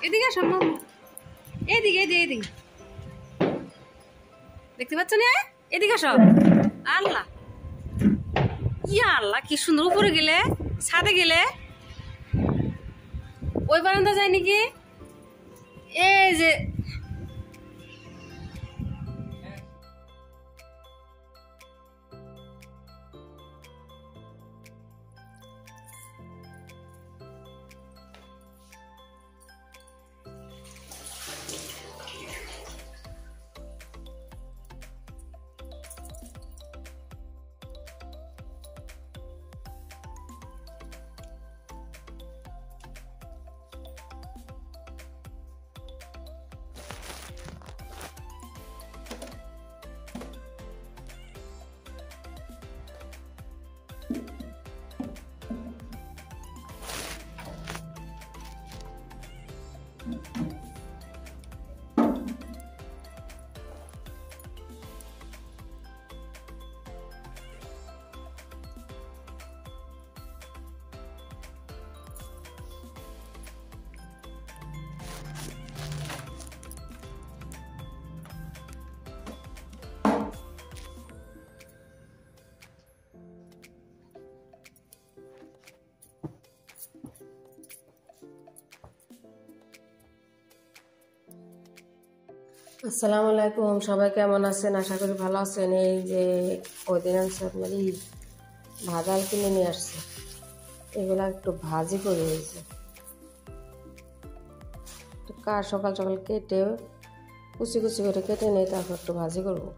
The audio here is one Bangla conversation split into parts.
এদিকে সম্ভব এদিকে এদিকে এদিকে দেখতে পাচ্ছ না এদিকে সব আল্লাহ ইয়া আল্লাহ কি সুন্দর উপরে গেলে ছাদে গেলে ওই বারান্দা যায় নাকি এই যে আসসালামু আলাইকুম সবাই কেমন আছেন আশা করি ভালো আছেন এই যে ওইদিন আনছে আপনার ভাজাল কিনে নিয়ে আসছে এগুলা একটু ভাজি করে হয়েছে সকাল সকাল কেটে কুচি কুচি করে কেটে নিয়ে তারপর একটু ভাজি করবো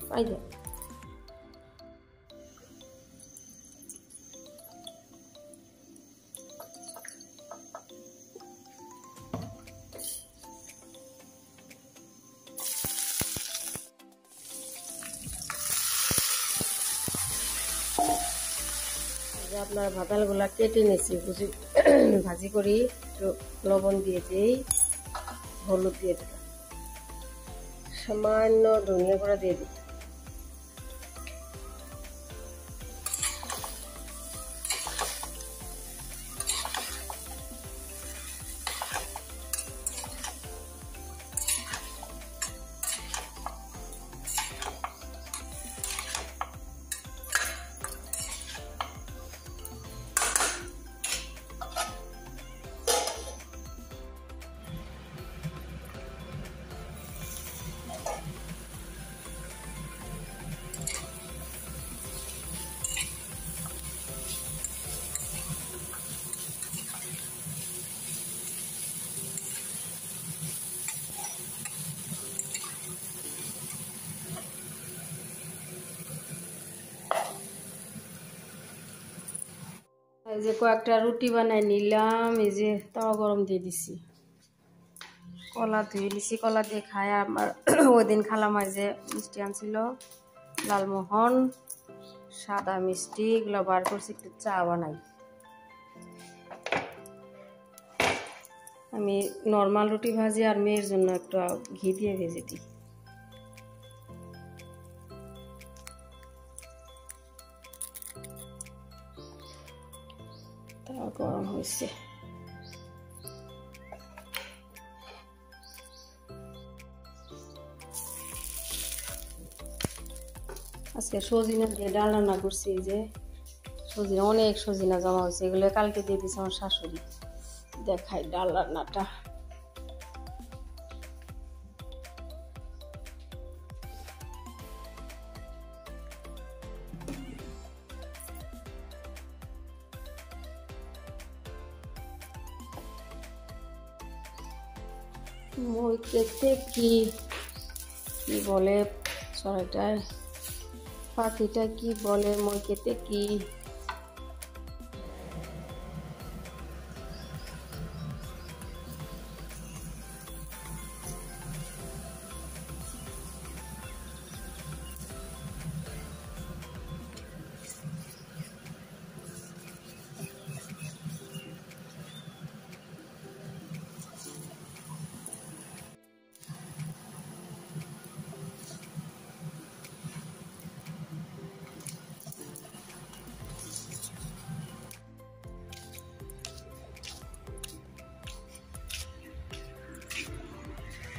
তাই না আপনার ভাতালগুলা কেটে নিয়েছি কুচি ভাজি করি একটু লবণ দিয়ে দিই হলুদ দিয়ে দিলাম সামান্য ধনিয়া গুঁড়া দিয়ে দিই এই যে কয়েকটা রুটি বানাই নিলাম এই যে তাওয়া গরম দিয়ে দিছি কলা ধুয়ে নিছি কলা দিয়ে খায় আমার ওই দিন খালামায় যে মিষ্টি আনছিল লালমোহন সাদা মিষ্টি এগুলো বার করছি একটু চা বানাই আমি নর্মাল রুটি ভাজি আর মেয়ের জন্য একটু ঘি দিয়ে ভেজে দিই তাও গরম হয়েছে আজকে সজিনা দিয়ে ডাল রান্না করছি যে সজিনা অনেক সজিনা জমা হয়েছে এগুলো কালকে দিয়ে দিয়েছে আমার শাশুড়ি দেখাই ডাল রান্নাটা মই কেটে কি বলে সরাইটায় পাখিটা কি বলে মই কেটে কি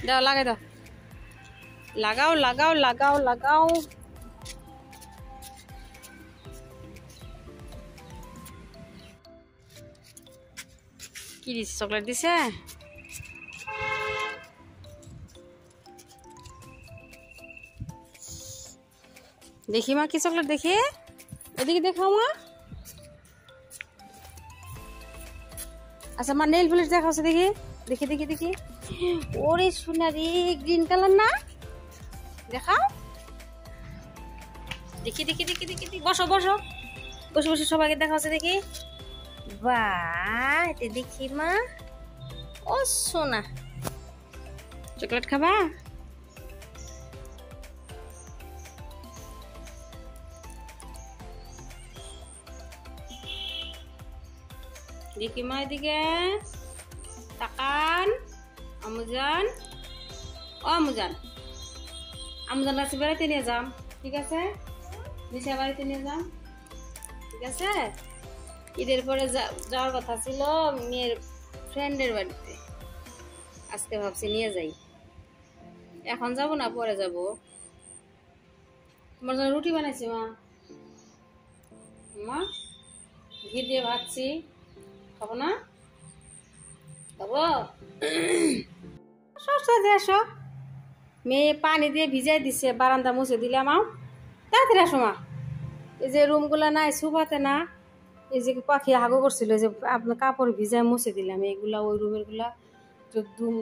দাও লাগাই দাও, লাগাও লাগাও লাগাও লাগাও। কি দিছে? চকলেট দিছে। দেখি মা কি চকলেট, দেখি এদিকে দেখাও মা। আচ্ছা মা নেল পলিশ দেখাচ্ছে, দেখি দেখি দেখি দেখি। ওরে সোনারি, গ্রিন কালার না? দেখাও দেখি দেখি দেখি দেখি। বসো বসো, বসে বসে সবাইকে দেখাচ্ছে দেখি। বাহ, এটা দেখি মা। ও সোনা, চকলেট খাবা? দেখি মা এদিকে তাকান। আমুজান, ও আমুজান, আমুজান কাছে বেড়াইতে নিয়ে যাম, ঠিক আছে? নিশা বাড়িতে নিয়ে যাম, ঠিক আছে? ঈদের পরে যাওয়ার কথা ছিল মেয়ের ফ্রেন্ডের বাড়িতে, আজকে ভাবছি নিয়ে যাই। এখন যাব না, পরে যাব। তোমার জন্য রুটি বানাইছি মা। মা ঘি দিয়ে ভাজছি, খাবো না? খাবো? আসো, মেয়ে পানি দিয়ে ভিজাই দিছে, বারান্দা মুছে দিলাম। তাড়াতাড়ি আসো মা। এই যে রুমগুলা নাই, সুপাতে না, এই যে পাখি হাগো করছিল, যে আপনার কাপড় ভিজায় মুছে দিলাম এইগুলা, ওই রুমের গুলা।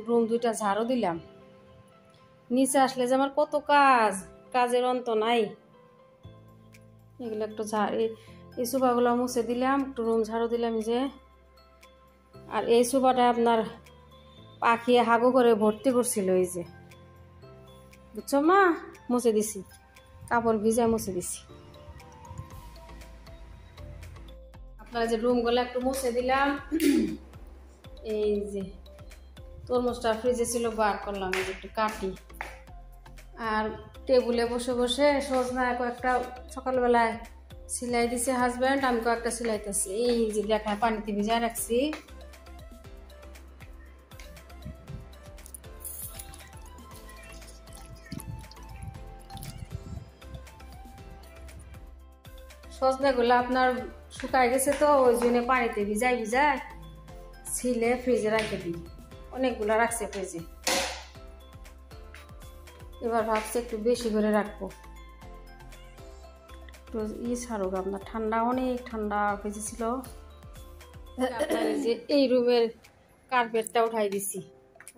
রুম দুইটা ঝাড়ু দিলাম। নিচে আসলে যে আমার কত কাজ, কাজের অন্ত নাই। এগুলো একটু এই সোফাগুলো মুছে দিলাম, একটু রুম ঝাড়ু দিলাম যে। আর এই সোফাটা আপনার পাখি হাগু করে ভর্তি করছিল, এই যে, বুঝছো মা? মুছে দিছি, কাপড় ভিজায় মুছে দিছি। আপনারা যে রুমগুলো একটু মুছে দিলাম। এই যে তরমুজটা ফ্রিজে ছিল, বার করলাম, এই যে একটু কাটি। আর টেবিলে বসে বসে সজনা কয়েকটা সকালবেলায় সেলাই দিছে হাজব্যান্ড, আমি কয়েকটা সেলাইতেছি। এই যে দেখা পানিতে ভিজায় রাখছি। সজনাগুলো আপনার শুকায় গেছে তো, ওই জন্য পানিতে ভিজায় ছিলে ফ্রিজে রেখে দিই। অনেকগুলো রাখছে ফ্রিজে। এবার ভাবছি একটু বেশি করে রাখবো, একটু ছাড়ুক আপনার। ঠান্ডা, অনেক ঠান্ডা ফ্রিজে ছিল। যে এই রুমের কার্পেটটা উঠাই দিছি,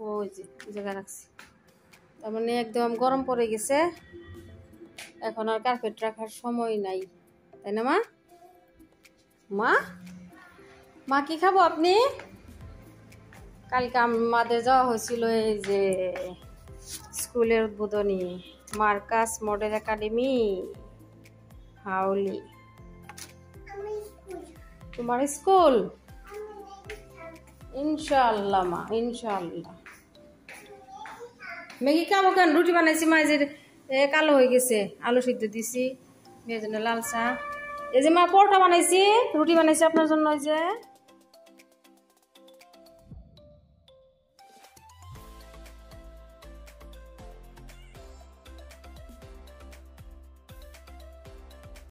ওই যে জায়গা রাখছি। তার মানে একদম গরম পড়ে গেছে, এখন আর কার্পেট রাখার সময় নাই, তাই না মা? মা মা কি খাবো আপনি? কালকে আমাদের যাওয়া হয়েছিল এই যে স্কুলের উদ্বোধনী, মার্কাস মডেল একাডেমি হাউলি। তোমার স্কুল? ইনশাআল্লাহ মা, ইনশাআল্লাহ। ম্যাগি খাবো কেন? রুটি বানাইছি মা, যে কালো হয়ে গেছে, আলু সিদ্ধ দিছি, মেয়ের জন্য লাল চা। এই যে মা পরোটা বানাইছি, রুটি বানাইছি আপনার জন্য, ওই যে